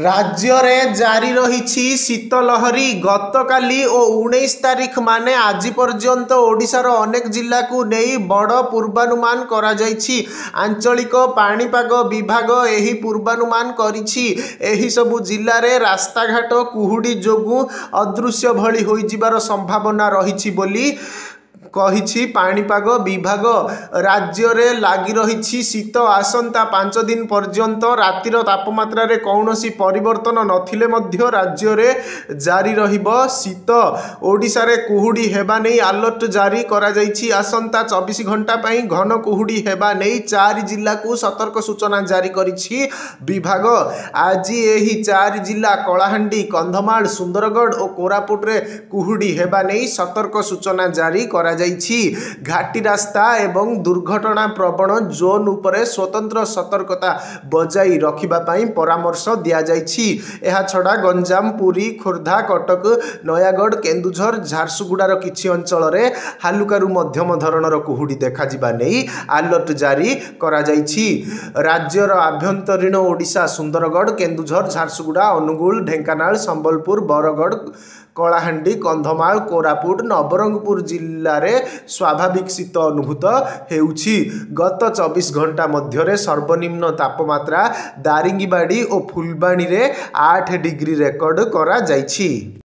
राज्य रे जारी रही शीतलहरी गतकाली और 19 तारीख माने आज पर्यंत ओडिशार अनेक जिला को नहीं बड़ पूर्वानुमान करा जायछि। आंचलिक पाणीपाग विभाग एही पूर्वानुमान करिछि एही सबु जिल्ला रे रास्ताघाट कुहुडी जोगु अदृश्य भली होई जिबार संभावना रहिछि बोली कहिछि पाणीपाग विभाग। राज्य रे लागी रही शीत आसंता 5 दिन पर्यंत रातिर तापमात्रा रे कौनसी परिवर्तन नथिले मध्य राज्य रे जारी रहिबो शीत। ओडिशा रे कुहुडी हेबा नै अलर्ट जारी करा जायछि। आसंता 24 घंटा पई घन कुहुडी हेबा नै 4 जिल्ला को सतर्क सूचना जारी करिछि विभाग। आज एही 4 जिल्ला कलाहांडी कंधमाल सुंदरगढ़ और कोरापुट रे कुहुडी हेबा नै सतर्क सूचना जारी करा घाटी रास्ता एवं दुर्घटना प्रवण जोन उपरे स्वतंत्र सतर्कता बजाई रखिबा पई परामर्श दिया जायछि। एहा छडा गंजाम पुरी खोर्धा कटक नयागढ़ केन्दुझर झारसुगुड़ार किछि अंचल रे हालुकारु मध्यम धरणर कुहुडी देखा जिबा नै अलर्ट जारी करा जायछि। राज्यर आभ्यंतरीण ओडिशा सुंदरगढ़ केन्दुझर झारसुगुड़ा अनुगुल ढेंकानाल संबलपुर बरगढ़ कलाहांडी कंधमाल कोरापुट नवरंगपुर जिल्ला रे स्वाभाविक शीत अनुभूत हेउछि। गत 24 घंटा मध्य सर्वनिम्न तापमात्रा दारिंगीबाड़ी और फुलबाणी रे 8 डिग्री रेकर्ड करा जायछि।